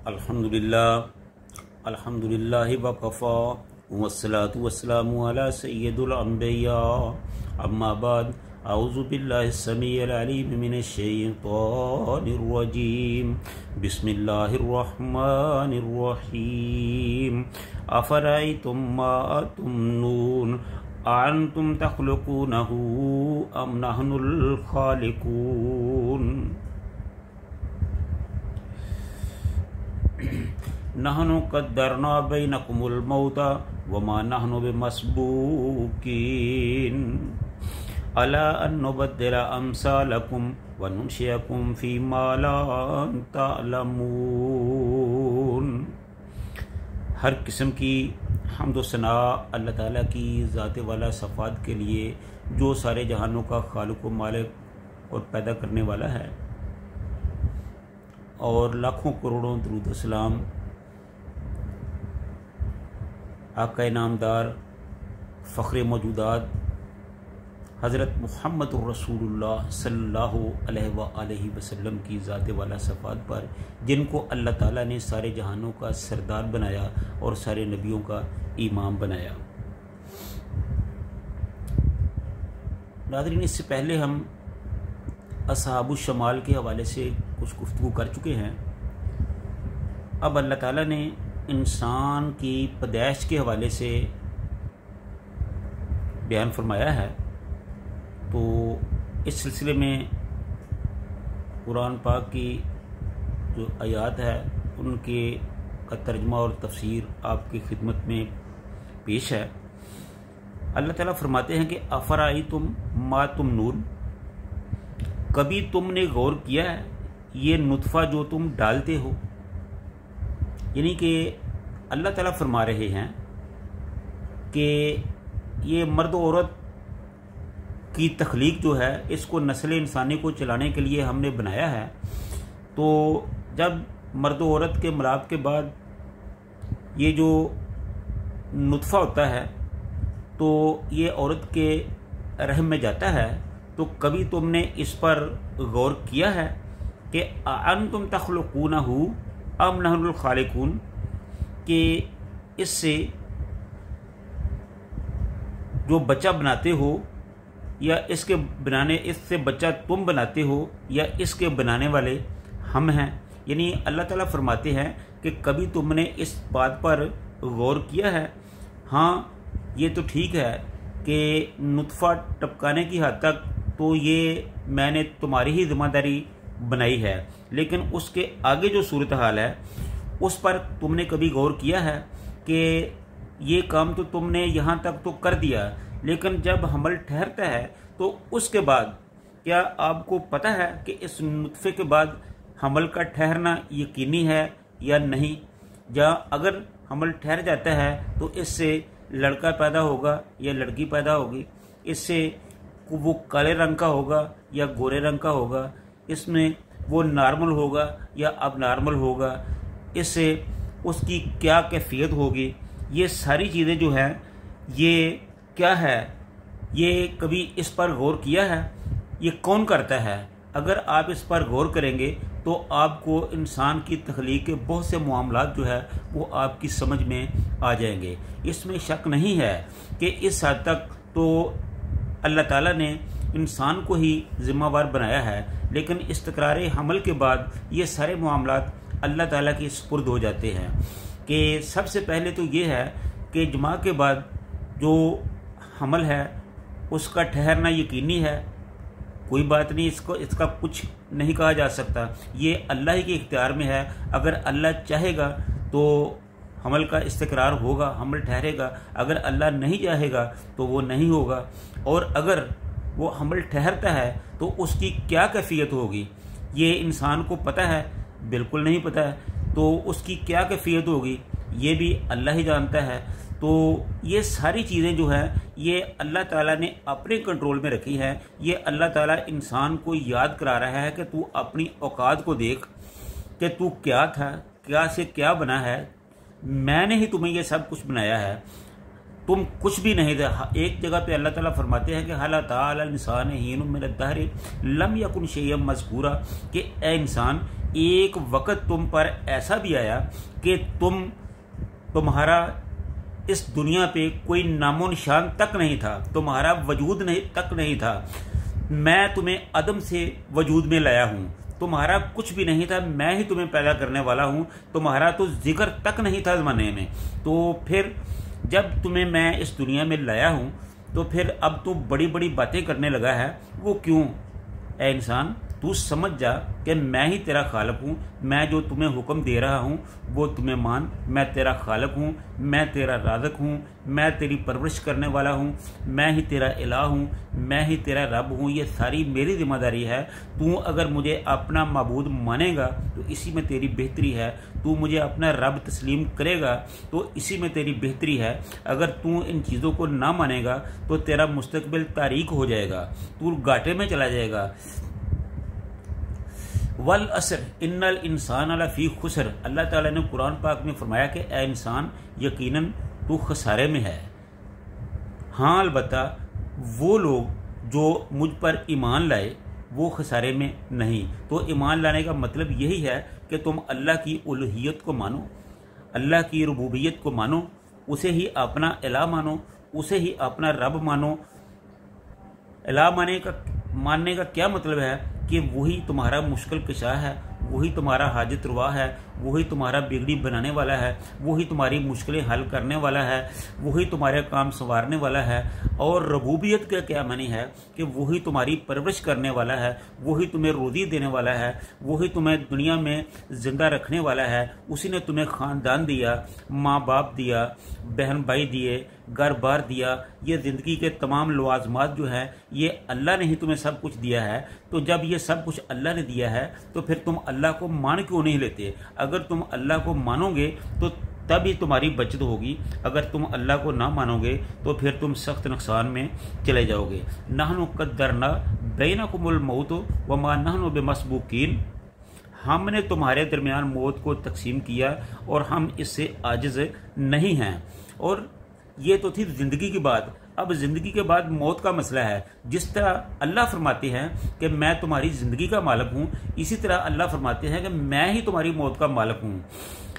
अल्हम्दुलिल्लाह वकफ़ा वस्सलातु वस्सलामु अला सय्यिदिल अंबिया अम्मा बाद अऊज़ु बिल्लाहिस समीइल अलीम मिनश शैतानिर रजीम बिस्मिल्लाहिर रहमानिर रहीम अफ़रअय्तुम मा तुमनून अअंतुम तख़्लुक़ूनहु अम नहनुल ख़ालिक़ून नहनु क़द्दरना बैनकुमुल मौता वमा नहनु बिमस्बूकीन अला अन नुबद्दिला अम्सालकुम व नुनशियकुम फ़ीमा ला तअलमून। हर किस्म की हम्द व सना अल्लाह ताला की ज़ात वाला सफ़ात के लिए जो सारे जहानों का खालिक व मालिक और पैदा करने वाला है, और लाखों करोड़ों दुरूद सलाम आका इनामदार फ़ख्र मौजूदात हज़रत मुहम्मद रसूलुल्लाह सल्लल्लाहु अलैहि वसल्लम की ज़ात वाला सफ़ात पर, जिनको अल्लाह ताला ने सारे जहानों का सरदार बनाया और सारे नबियों का इमाम बनाया। नाज़रीन, इससे पहले हम असहाबुश शमाल के हवाले से कुछ गुफ्तगू कर चुके हैं। अब अल्लाह ताला ने इंसान की पैदाइश के हवाले से बयान फरमाया है, तो इस सिलसिले में कुरान पाक की जो आयात है उनके का तर्जुमा और तफसीर आपकी खिदमत में पेश है। अल्लाह ताला फरमाते हैं कि अफ़रअय्तुम मा तुमनून, कभी तुमने गौर किया है ये नुतफ़ा जो तुम डालते हो। यानी कि अल्लाह ताला फरमा रहे हैं कि ये मर्द औरत की तख्लीक जो है, इसको नस्ल इंसानी को चलाने के लिए हमने बनाया है। तो जब मर्द औरत के मिलाप के बाद ये जो नुतफ़ा होता है तो ये औरत के रहम में जाता है, तो कभी तुमने इस पर गौर किया है कि अअंतुम तख़्लुक़ूनहु अम नहनुल ख़ालिक़ून, कि इससे जो बच्चा बनाते हो या इससे बच्चा तुम बनाते हो या इसके बनाने वाले हम हैं। यानी अल्लाह ताला फरमाते हैं कि कभी तुमने इस बात पर गौर किया है। हाँ, ये तो ठीक है कि नुतफ़ा टपकाने की हद तक तो ये मैंने तुम्हारी ही ज़िम्मेदारी बनाई है, लेकिन उसके आगे जो सूरत हाल है उस पर तुमने कभी गौर किया है कि ये काम तो तुमने यहाँ तक तो कर दिया, लेकिन जब हमल ठहरता है तो उसके बाद क्या आपको पता है कि इस नुतफ़े के बाद हमल का ठहरना यकीनी है या नहीं? या अगर हमल ठहर जाता है तो इससे लड़का पैदा होगा या लड़की पैदा होगी, इससे वो काले रंग का होगा या गोरे रंग का होगा, इसमें वो नॉर्मल होगा या अब नॉर्मल होगा, इससे उसकी क्या कैफियत होगी, ये सारी चीज़ें जो हैं ये क्या है, ये कभी इस पर गौर किया है? ये कौन करता है? अगर आप इस पर गौर करेंगे तो आपको इंसान की तख्लीक के बहुत से मामलात जो है वो आपकी समझ में आ जाएंगे। इसमें शक नहीं है कि इस हद तक तो अल्लाह ताला ने इंसान को ही जिम्मेवार बनाया है, लेकिन इस्तक़रार हमल के बाद ये सारे मामलात अल्लाह ताला के सुपुर्द हो जाते हैं। कि सबसे पहले तो ये है कि जमा के बाद जो हमल है उसका ठहरना यकीनी है, कोई बात नहीं, इसका कुछ नहीं कहा जा सकता, ये अल्लाह ही के इख्तियार में है। अगर अल्लाह चाहेगा तो हमल का इस्तक़रार होगा, हमल ठहरेगा, अगर अल्लाह नहीं चाहेगा तो वो नहीं होगा। और अगर वो हमल ठहरता है तो उसकी क्या कैफियत होगी ये इंसान को पता है? बिल्कुल नहीं पता है। तो उसकी क्या कैफियत होगी ये भी अल्लाह ही जानता है। तो ये सारी चीज़ें जो हैं ये अल्लाह ताला ने अपने कंट्रोल में रखी हैं। ये अल्लाह ताला इंसान को याद करा रहा है कि तू अपनी औकात को देख कि तू क्या था, क्या से क्या बना है। मैंने ही तुम्हें ये सब कुछ बनाया है, तुम कुछ भी नहीं थे। एक जगह पे अल्लाह ताला फरमाते हैं कि हल अता अल इंसान हीनुम मिन अद-दहर लम यकुन शैय्यन मज़कूरा, कि ए इंसान एक वक्त तुम पर ऐसा भी आया कि तुम्हारा इस दुनिया पे कोई नामो निशान तक नहीं था, तुम्हारा वजूद तक नहीं था। मैं तुम्हें अदम से वजूद में लाया हूँ, तुम्हारा कुछ भी नहीं था, मैं ही तुम्हें पैदा करने वाला हूँ, तुम्हारा तो जिक्र तक नहीं था ज़माने में। तो फिर जब तुम्हें मैं इस दुनिया में लाया हूँ तो फिर अब तू बड़ी बड़ी बातें करने लगा है, वो क्यों? ऐ इंसान, तू समझ जा कि मैं ही तेरा खालिक हूँ, मैं जो तुम्हें हुक्म दे रहा हूँ वो तुम्हें मान। मैं तेरा खालिक हूँ, मैं तेरा राज़िक हूँ, मैं तेरी परवरिश करने वाला हूँ, मैं ही तेरा इलाह हूँ, मैं ही तेरा रब हूँ। ये सारी मेरी जिम्मेदारी है। तू अगर मुझे अपना माबूद मानेगा तो इसी में तेरी बेहतरी है, तू मुझे अपना रब तस्लीम करेगा तो इसी में तेरी बेहतरी है। अगर तू इन चीज़ों को ना मानेगा तो तेरा मुस्तकबिल तारीक हो जाएगा, तू घाटे में चला जाएगा। वल असर इन्नल इंसान लफी खुसर, अल्लाह ताला ने कुरान पाक में फरमाया कि ए इंसान यकीनन तू खसारे में है। हाँ, अलबत्ता वो लोग जो मुझ पर ईमान लाए वो खसारे में नहीं। तो ईमान लाने का मतलब यही है कि तुम अल्लाह की उलूहियत को मानो, अल्लाह की रुबूबियत को मानो, उसे ही अपना इलाह मानो, उसे ही अपना रब मानो। इलाह मानने का क्या मतलब है कि वही तुम्हारा मुश्किल कशा है, वही तुम्हारा हाजत रुआ है, वही तुम्हारा बिगड़ी बनाने वाला है, वही तुम्हारी मुश्किलें हल करने वाला है, वही तुम्हारे काम संवारने वाला है। और रबूबियत का क्या मानी है कि वही तुम्हारी परवरिश करने वाला है, वही तुम्हें रोज़ी देने वाला है, वही तुम्हें दुनिया में ज़िंदा रखने वाला है। उसी ने तुम्हें ख़ानदान दिया, माँ बाप दिया, बहन भाई दिए, घर बार दिया। ये ज़िंदगी के तमाम लवाजमात जो है ये अल्लाह ने ही तुम्हें सब कुछ दिया है। तो जब ये सब कुछ अल्लाह ने दिया है तो फिर तुम अल्लाह को मान क्यों नहीं लेते? अगर तुम अल्लाह को मानोगे तो तभी तुम्हारी बचत होगी, अगर तुम अल्लाह को ना मानोगे तो फिर तुम सख्त नुकसान में चले जाओगे। नहनु क़द्दरना बैनकुमुल मौत वमा नहनु बिमस्बूकीन, हमने तुम्हारे दरमियान मौत को तकसीम किया और हम इससे आजिज़ नहीं हैं। और ये तो थी ज़िंदगी की बात। अब ज़िंदगी के बाद मौत का मसला है। जिस तरह अल्लाह फरमाते हैं कि मैं तुम्हारी ज़िंदगी का मालिक हूँ, इसी तरह अल्लाह फरमाते हैं कि मैं ही तुम्हारी मौत का मालिक हूँ।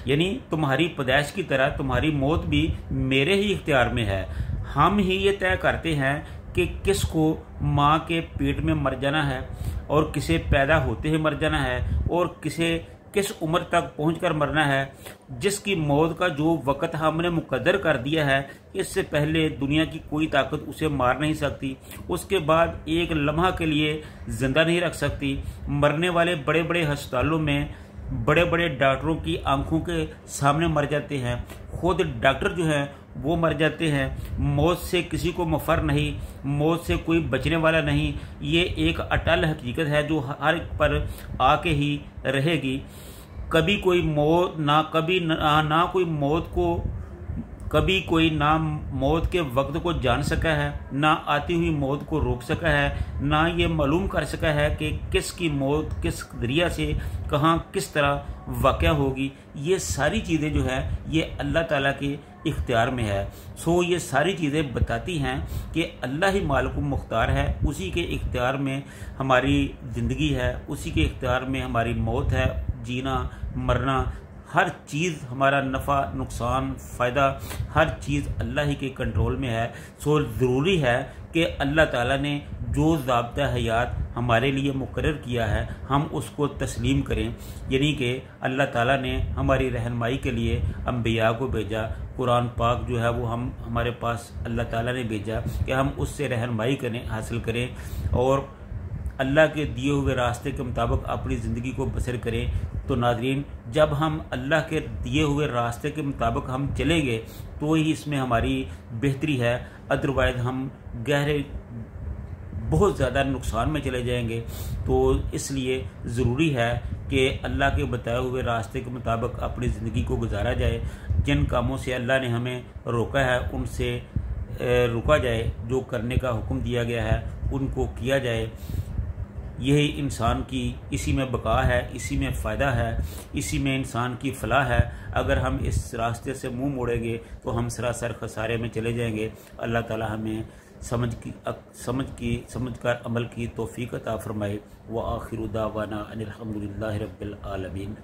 यानी तुम्हारी पैदाइश की तरह तुम्हारी मौत भी मेरे ही इख्तियार में है। हम ही ये तय करते हैं कि किसको माँ के पेट में मर जाना है और किसे पैदा होते ही मर जाना है और किसे किस उम्र तक पहुंचकर मरना है। जिसकी मौत का जो वक़्त हमने मुकद्दर कर दिया है, इससे पहले दुनिया की कोई ताकत उसे मार नहीं सकती, उसके बाद एक लम्हा के लिए ज़िंदा नहीं रख सकती। मरने वाले बड़े बड़े अस्पतालों में बड़े बड़े डॉक्टरों की आंखों के सामने मर जाते हैं, खुद डॉक्टर जो हैं वो मर जाते हैं। मौत से किसी को मफर नहीं, मौत से कोई बचने वाला नहीं। ये एक अटल हकीकत है जो हर एक पर आके ही रहेगी। कभी कोई मौत ना कोई मौत को कभी कोई ना मौत के वक्त को जान सका है, ना आती हुई मौत को रोक सका है, ना ये मालूम कर सका है कि किसकी मौत किस दरिया से कहाँ किस तरह वाक़या होगी। ये सारी चीज़ें जो है ये अल्लाह ताला के इख्तियार में है। सो ये सारी चीज़ें बताती हैं कि अल्लाह ही मालिक मुख्तार है, उसी के इख्तियार में हमारी ज़िंदगी है, उसी के इख्तियार में हमारी मौत है। जीना मरना हर चीज़, हमारा नफ़ा नुकसान फ़ायदा, हर चीज़ अल्लाह ही के कंट्रोल में है। सो ज़रूरी है कि अल्लाह ताला ने जो ज़ाब्ता हयात हमारे लिए मुकर्रर किया है हम उसको तस्लीम करें। यानी कि अल्लाह ताला ने हमारी रहनुमाई के लिए अंबिया को भेजा, कुरान पाक जो है वो हमारे पास अल्लाह ताला ने भेजा कि हम उससे रहनुमाई करें, हासिल करें और अल्लाह के दिए हुए रास्ते के मुताबिक अपनी ज़िंदगी को बसर करें। तो नाज़रीन, जब हम अल्लाह के दिए हुए रास्ते के मुताबिक हम चलेंगे तो ही इसमें हमारी बेहतरी है, अदरवाइज़ हम गहरे बहुत ज़्यादा नुकसान में चले जाएंगे। तो इसलिए ज़रूरी है कि अल्लाह के बताए हुए रास्ते के मुताबिक अपनी ज़िंदगी को गुजारा जाए। जिन कामों से अल्लाह ने हमें रोका है उनसे रुका जाए, जो करने का हुक्म दिया गया है उनको किया जाए। यही इंसान की इसी में बका है, इसी में फ़ायदा है, इसी में इंसान की फलाह है। अगर हम इस रास्ते से मुंह मोड़ेंगे तो हम सरासर खसारे में चले जाएंगे। अल्लाह ताला हमें समझकर अमल की तौफीक अता फरमाए। व आखिरु दावाना अनिल हम्दुलिल्लाहि रब्बिल आलमीन।